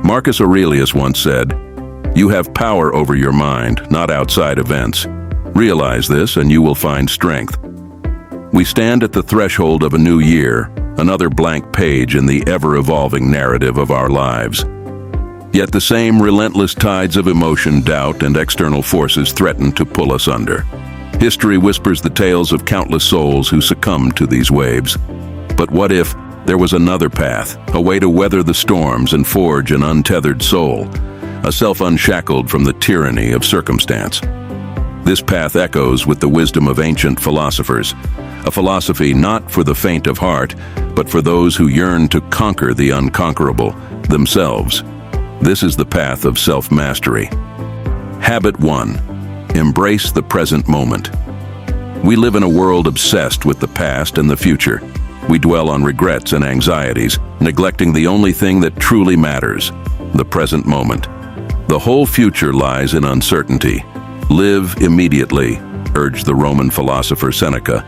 Marcus Aurelius once said, "You have power over your mind, not outside events. Realize this and you will find strength." We stand at the threshold of a new year, another blank page in the ever-evolving narrative of our lives. Yet the same relentless tides of emotion, doubt, and external forces threaten to pull us under. History whispers the tales of countless souls who succumbed to these waves. But what if there was another path, a way to weather the storms and forge an untethered soul, a self unshackled from the tyranny of circumstance? This path echoes with the wisdom of ancient philosophers, a philosophy not for the faint of heart, but for those who yearn to conquer the unconquerable, themselves. This is the path of self-mastery. Habit 1. Embrace the present moment. We live in a world obsessed with the past and the future. We dwell on regrets and anxieties, neglecting the only thing that truly matters, the present moment. The whole future lies in uncertainty. Live immediately, urged the Roman philosopher Seneca.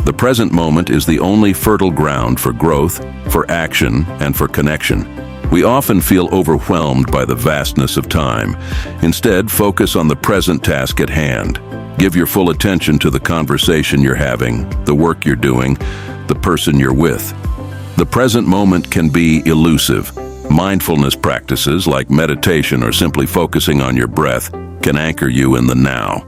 The present moment is the only fertile ground for growth, for action, and for connection. We often feel overwhelmed by the vastness of time. Instead, focus on the present task at hand. Give your full attention to the conversation you're having, the work you're doing, the person you're with. The present moment can be elusive. Mindfulness practices like meditation or simply focusing on your breath can anchor you in the now.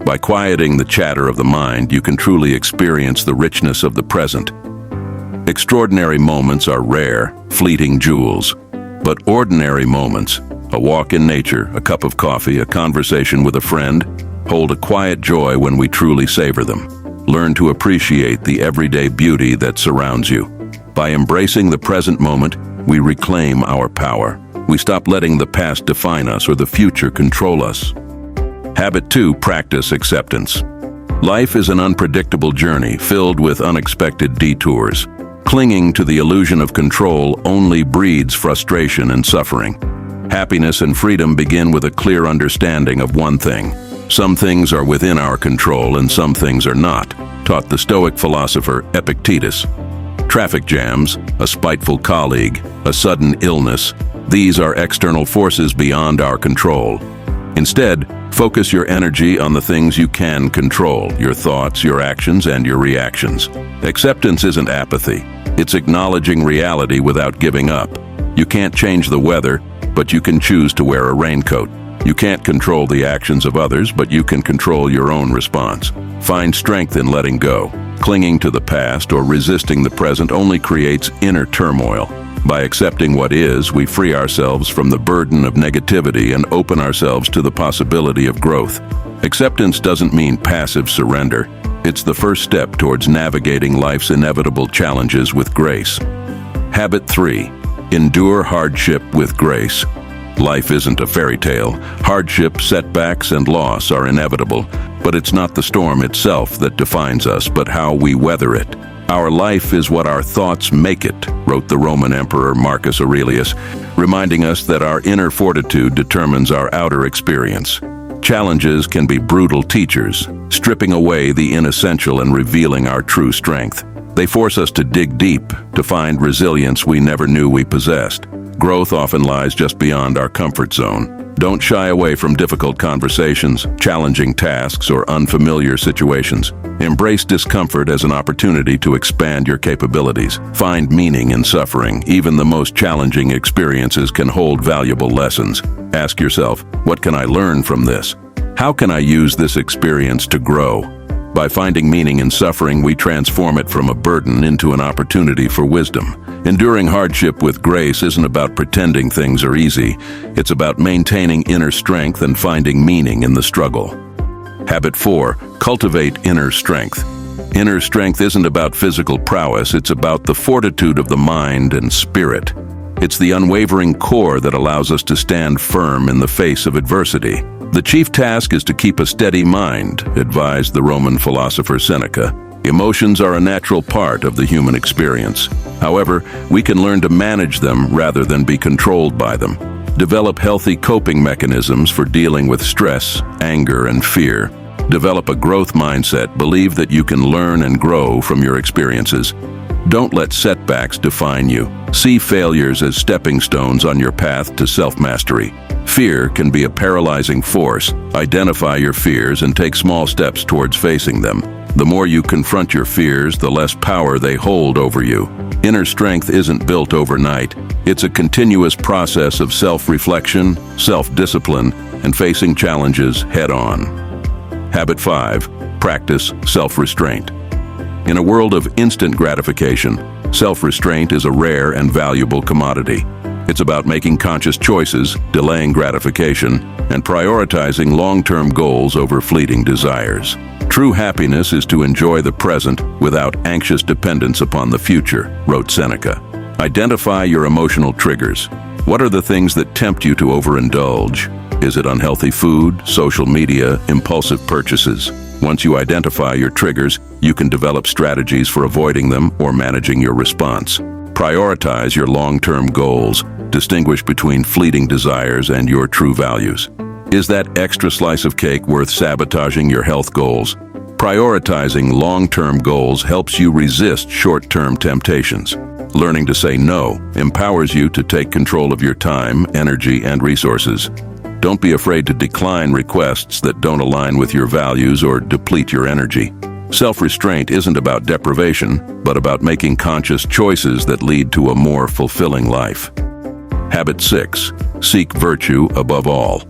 By quieting the chatter of the mind, you can truly experience the richness of the present. Extraordinary moments are rare, fleeting jewels. But ordinary moments, a walk in nature, a cup of coffee, a conversation with a friend, hold a quiet joy when we truly savor them. Learn to appreciate the everyday beauty that surrounds you. By embracing the present moment, we reclaim our power. We stop letting the past define us or the future control us. Habit 2. Practice acceptance. Life is an unpredictable journey filled with unexpected detours. Clinging to the illusion of control only breeds frustration and suffering. Happiness and freedom begin with a clear understanding of one thing. Some things are within our control and some things are not, taught the Stoic philosopher Epictetus. Traffic jams, a spiteful colleague, a sudden illness, these are external forces beyond our control. Instead, focus your energy on the things you can control, your thoughts, your actions, and your reactions. Acceptance isn't apathy. It's acknowledging reality without giving up. You can't change the weather, but you can choose to wear a raincoat. You can't control the actions of others, but you can control your own response. Find strength in letting go. Clinging to the past or resisting the present only creates inner turmoil. By accepting what is, we free ourselves from the burden of negativity and open ourselves to the possibility of growth. Acceptance doesn't mean passive surrender. It's the first step towards navigating life's inevitable challenges with grace. Habit 3. Endure hardship with grace. Life isn't a fairy tale. Hardship, setbacks, and loss are inevitable, but it's not the storm itself that defines us, but how we weather it. Our life is what our thoughts make it, wrote the Roman Emperor Marcus Aurelius, reminding us that our inner fortitude determines our outer experience. Challenges can be brutal teachers, stripping away the inessential and revealing our true strength. They force us to dig deep, to find resilience we never knew we possessed. Growth often lies just beyond our comfort zone. Don't shy away from difficult conversations, challenging tasks, or unfamiliar situations. Embrace discomfort as an opportunity to expand your capabilities. Find meaning in suffering. Even the most challenging experiences can hold valuable lessons. Ask yourself, what can I learn from this? How can I use this experience to grow? By finding meaning in suffering, we transform it from a burden into an opportunity for wisdom. Enduring hardship with grace isn't about pretending things are easy. It's about maintaining inner strength and finding meaning in the struggle. Habit 4. Cultivate inner strength. Inner strength isn't about physical prowess, it's about the fortitude of the mind and spirit. It's the unwavering core that allows us to stand firm in the face of adversity. The chief task is to keep a steady mind, advised the Roman philosopher Seneca. Emotions are a natural part of the human experience. However, we can learn to manage them rather than be controlled by them. Develop healthy coping mechanisms for dealing with stress, anger, and fear. Develop a growth mindset. Believe that you can learn and grow from your experiences. Don't let setbacks define you. See failures as stepping stones on your path to self-mastery. Fear can be a paralyzing force. Identify your fears and take small steps towards facing them. The more you confront your fears, the less power they hold over you. Inner strength isn't built overnight. It's a continuous process of self-reflection, self-discipline, and facing challenges head-on. Habit 5. Practice self-restraint. In a world of instant gratification, self-restraint is a rare and valuable commodity. It's about making conscious choices, delaying gratification, and prioritizing long-term goals over fleeting desires. True happiness is to enjoy the present without anxious dependence upon the future, wrote Seneca. Identify your emotional triggers. What are the things that tempt you to overindulge? Is it unhealthy food, social media, impulsive purchases? Once you identify your triggers, you can develop strategies for avoiding them or managing your response. Prioritize your long-term goals. Distinguish between fleeting desires and your true values. Is that extra slice of cake worth sabotaging your health goals? Prioritizing long-term goals helps you resist short-term temptations. Learning to say no empowers you to take control of your time, energy, and resources. Don't be afraid to decline requests that don't align with your values or deplete your energy. Self-restraint isn't about deprivation, but about making conscious choices that lead to a more fulfilling life. Habit 6. Seek virtue above all.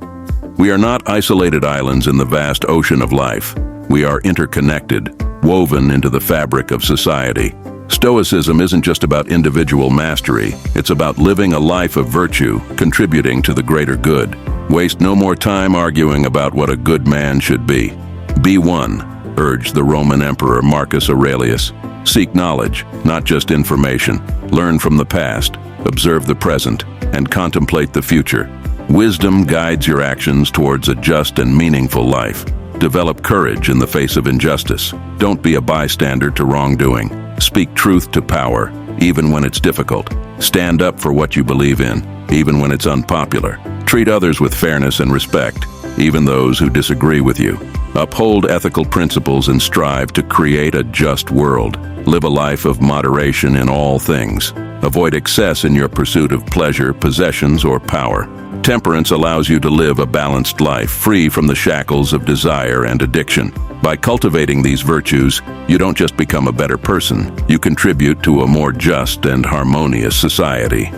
We are not isolated islands in the vast ocean of life. We are interconnected, woven into the fabric of society. Stoicism isn't just about individual mastery. It's about living a life of virtue, contributing to the greater good. Waste no more time arguing about what a good man should be. Be one, urged the Roman Emperor Marcus Aurelius. Seek knowledge, not just information. Learn from the past, observe the present, and contemplate the future. Wisdom guides your actions towards a just and meaningful life. Develop courage in the face of injustice. Don't be a bystander to wrongdoing. Speak truth to power, even when it's difficult. Stand up for what you believe in, even when it's unpopular. Treat others with fairness and respect, even those who disagree with you. Uphold ethical principles and strive to create a just world. Live a life of moderation in all things. Avoid excess in your pursuit of pleasure, possessions, or power. Temperance allows you to live a balanced life, free from the shackles of desire and addiction. By cultivating these virtues, you don't just become a better person, you contribute to a more just and harmonious society.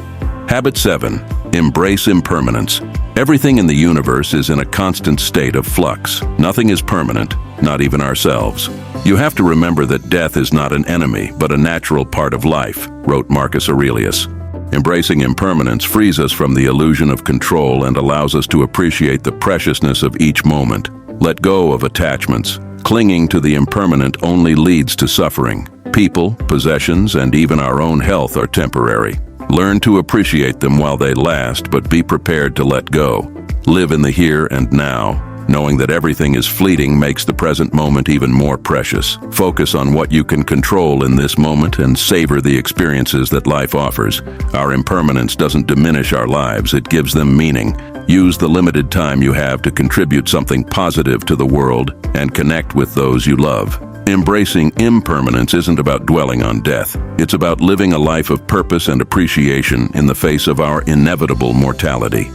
Habit 7. Embrace impermanence. Everything in the universe is in a constant state of flux. Nothing is permanent, not even ourselves. You have to remember that death is not an enemy, but a natural part of life, wrote Marcus Aurelius. Embracing impermanence frees us from the illusion of control and allows us to appreciate the preciousness of each moment. Let go of attachments. Clinging to the impermanent only leads to suffering. People, possessions, and even our own health are temporary. Learn to appreciate them while they last, but be prepared to let go. Live in the here and now. Knowing that everything is fleeting makes the present moment even more precious. Focus on what you can control in this moment and savor the experiences that life offers. Our impermanence doesn't diminish our lives, it gives them meaning. Use the limited time you have to contribute something positive to the world and connect with those you love. Embracing impermanence isn't about dwelling on death. It's about living a life of purpose and appreciation in the face of our inevitable mortality.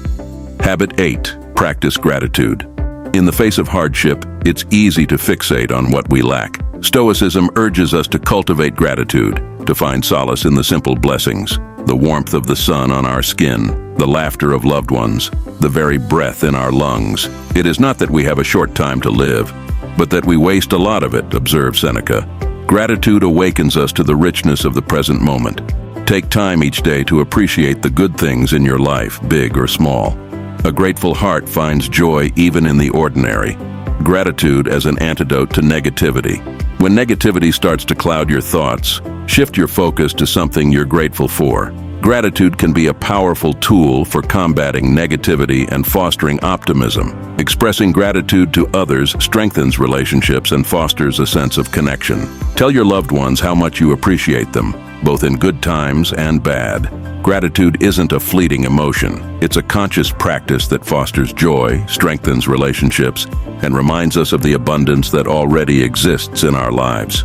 Habit 8. Practice gratitude. In the face of hardship, it's easy to fixate on what we lack. Stoicism urges us to cultivate gratitude, to find solace in the simple blessings, the warmth of the sun on our skin, the laughter of loved ones, the very breath in our lungs. It is not that we have a short time to live, but that we waste a lot of it, observed Seneca. Gratitude awakens us to the richness of the present moment. Take time each day to appreciate the good things in your life, big or small. A grateful heart finds joy even in the ordinary. Gratitude as an antidote to negativity. When negativity starts to cloud your thoughts, shift your focus to something you're grateful for. Gratitude can be a powerful tool for combating negativity and fostering optimism. Expressing gratitude to others strengthens relationships and fosters a sense of connection. Tell your loved ones how much you appreciate them, both in good times and bad. Gratitude isn't a fleeting emotion. It's a conscious practice that fosters joy, strengthens relationships, and reminds us of the abundance that already exists in our lives.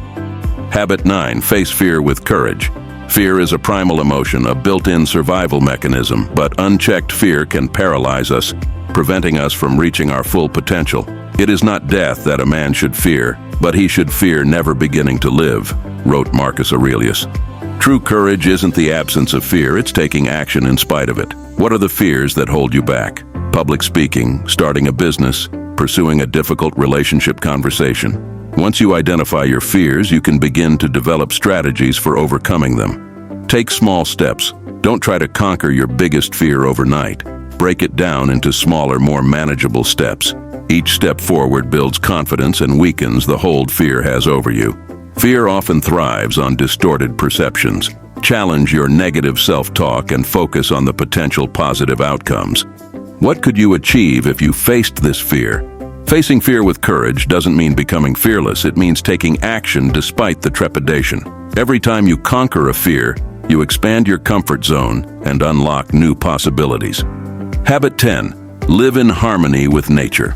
Habit 9, face fear with courage. Fear is a primal emotion, a built-in survival mechanism, but unchecked fear can paralyze us, preventing us from reaching our full potential. It is not death that a man should fear, but he should fear never beginning to live, wrote Marcus Aurelius. True courage isn't the absence of fear, it's taking action in spite of it. What are the fears that hold you back? Public speaking, starting a business, pursuing a difficult relationship conversation. Once you identify your fears, you can begin to develop strategies for overcoming them. Take small steps. Don't try to conquer your biggest fear overnight. Break it down into smaller, more manageable steps. Each step forward builds confidence and weakens the hold fear has over you. Fear often thrives on distorted perceptions. Challenge your negative self-talk and focus on the potential positive outcomes. What could you achieve if you faced this fear? Facing fear with courage doesn't mean becoming fearless, it means taking action despite the trepidation. Every time you conquer a fear, you expand your comfort zone and unlock new possibilities. Habit 10. Live in harmony with nature.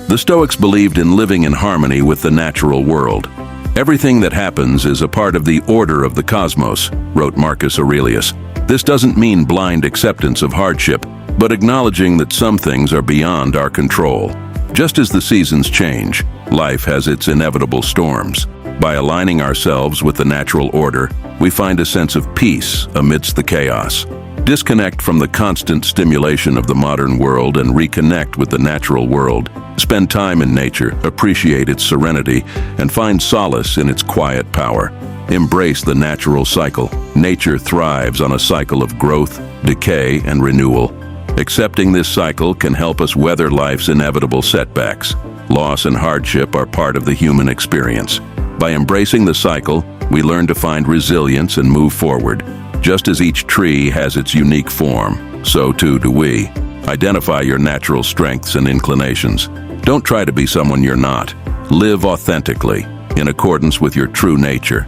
The Stoics believed in living in harmony with the natural world. Everything that happens is a part of the order of the cosmos, wrote Marcus Aurelius. This doesn't mean blind acceptance of hardship, but acknowledging that some things are beyond our control. Just as the seasons change, life has its inevitable storms. By aligning ourselves with the natural order, we find a sense of peace amidst the chaos. Disconnect from the constant stimulation of the modern world and reconnect with the natural world. Spend time in nature, appreciate its serenity, and find solace in its quiet power. Embrace the natural cycle. Nature thrives on a cycle of growth, decay, and renewal. Accepting this cycle can help us weather life's inevitable setbacks. Loss and hardship are part of the human experience. By embracing the cycle, we learn to find resilience and move forward. Just as each tree has its unique form, so too do we. Identify your natural strengths and inclinations. Don't try to be someone you're not. Live authentically, in accordance with your true nature.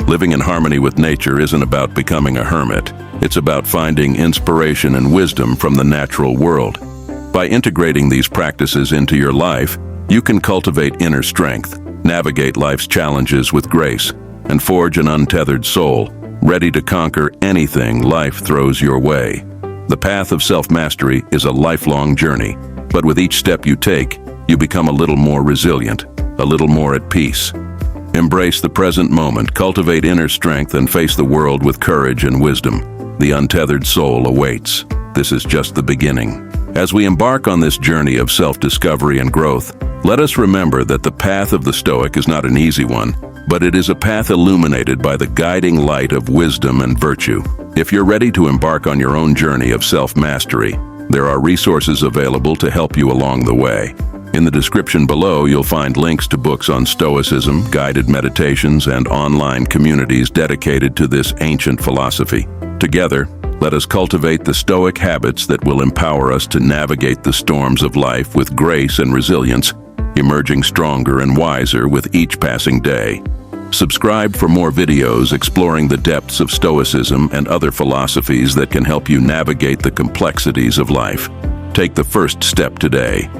Living in harmony with nature isn't about becoming a hermit. It's about finding inspiration and wisdom from the natural world. By integrating these practices into your life, you can cultivate inner strength, navigate life's challenges with grace, and forge an untethered soul, ready to conquer anything life throws your way. The path of self-mastery is a lifelong journey, but with each step you take, you become a little more resilient, a little more at peace. Embrace the present moment, cultivate inner strength, and face the world with courage and wisdom. The untethered soul awaits. This is just the beginning. As we embark on this journey of self-discovery and growth, let us remember that the path of the Stoic is not an easy one, but it is a path illuminated by the guiding light of wisdom and virtue. If you're ready to embark on your own journey of self-mastery, there are resources available to help you along the way. In the description below, you'll find links to books on Stoicism, guided meditations, and online communities dedicated to this ancient philosophy. Together, let us cultivate the Stoic habits that will empower us to navigate the storms of life with grace and resilience, emerging stronger and wiser with each passing day. Subscribe for more videos exploring the depths of Stoicism and other philosophies that can help you navigate the complexities of life. Take the first step today.